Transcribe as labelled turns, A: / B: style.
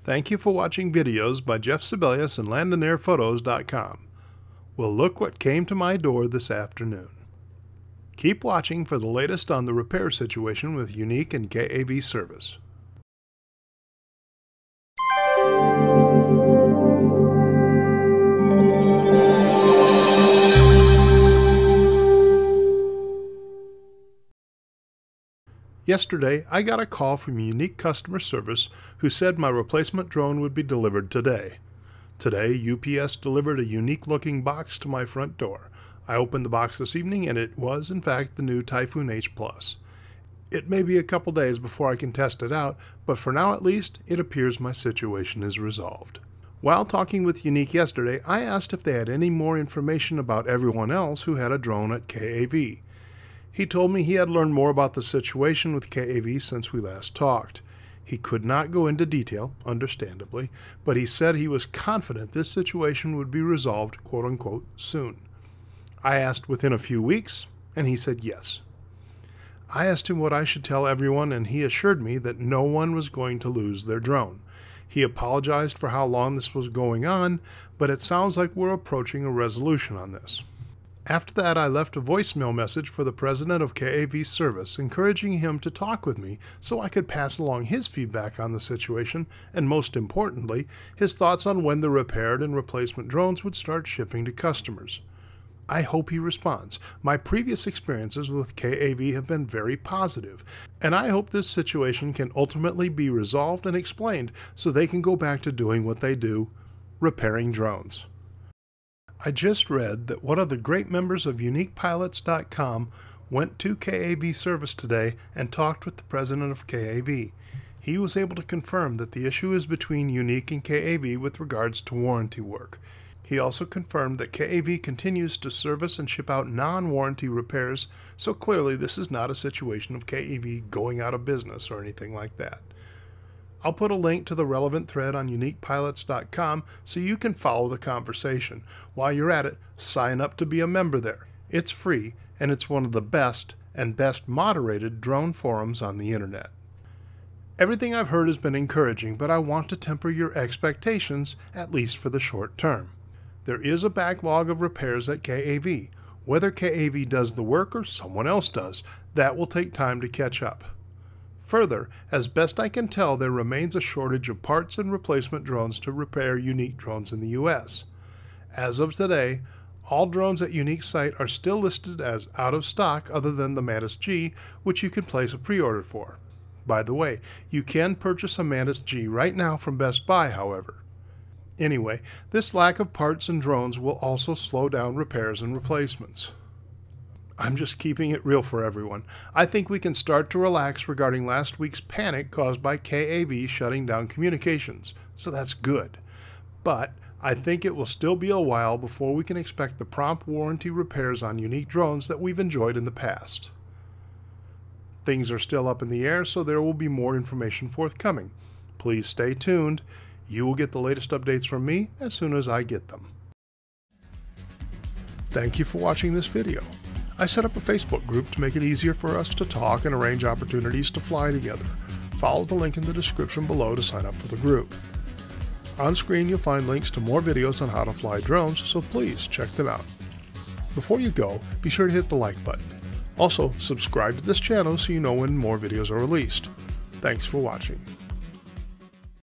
A: Thank you for watching videos by Jeff Sibelius and LandandAirPhotos.com. Well, look what came to my door this afternoon. Keep watching for the latest on the repair situation with Yuneec and KAV Service. Yesterday, I got a call from Yuneec customer service who said my replacement drone would be delivered today. Today, UPS delivered a Yuneec-looking box to my front door. I opened the box this evening and it was, in fact, the new Typhoon H Plus. It may be a couple days before I can test it out, but for now at least, it appears my situation is resolved. While talking with Yuneec yesterday, I asked if they had any more information about everyone else who had a drone at KAV. He told me he had learned more about the situation with KAV since we last talked. He could not go into detail, understandably, but he said he was confident this situation would be resolved, quote-unquote, soon. I asked within a few weeks, and he said yes. I asked him what I should tell everyone, and he assured me that no one was going to lose their drone. He apologized for how long this was going on, but it sounds like we're approaching a resolution on this. After that, I left a voicemail message for the president of KAV Service, encouraging him to talk with me so I could pass along his feedback on the situation and, most importantly, his thoughts on when the repaired and replacement drones would start shipping to customers. I hope he responds. My previous experiences with KAV have been very positive, and I hope this situation can ultimately be resolved and explained so they can go back to doing what they do, repairing drones. I just read that one of the great members of UneecPilots.com went to KAV Service today and talked with the president of KAV. He was able to confirm that the issue is between Yuneec and KAV with regards to warranty work. He also confirmed that KAV continues to service and ship out non-warranty repairs, so clearly this is not a situation of KAV going out of business or anything like that. I'll put a link to the relevant thread on UneecPilots.com so you can follow the conversation. While you're at it, sign up to be a member there. It's free, and it's one of the best and best moderated drone forums on the internet. Everything I've heard has been encouraging, but I want to temper your expectations, at least for the short term. There is a backlog of repairs at KAV. Whether KAV does the work or someone else does, that will take time to catch up. Further, as best I can tell, there remains a shortage of parts and replacement drones to repair Yuneec drones in the US. As of today, all drones at Yuneec's site are still listed as out of stock other than the Mantis G, which you can place a pre-order for. By the way, you can purchase a Mantis G right now from Best Buy, however. Anyway, this lack of parts and drones will also slow down repairs and replacements. I'm just keeping it real for everyone. I think we can start to relax regarding last week's panic caused by KAV shutting down communications, so that's good. But I think it will still be a while before we can expect the prompt warranty repairs on Yuneec drones that we've enjoyed in the past. Things are still up in the air, so there will be more information forthcoming. Please stay tuned. You will get the latest updates from me as soon as I get them. Thank you for watching this video. I set up a Facebook group to make it easier for us to talk and arrange opportunities to fly together. Follow the link in the description below to sign up for the group. On screen you'll find links to more videos on how to fly drones, so please check them out. Before you go, be sure to hit the like button. Also, subscribe to this channel so you know when more videos are released. Thanks for watching.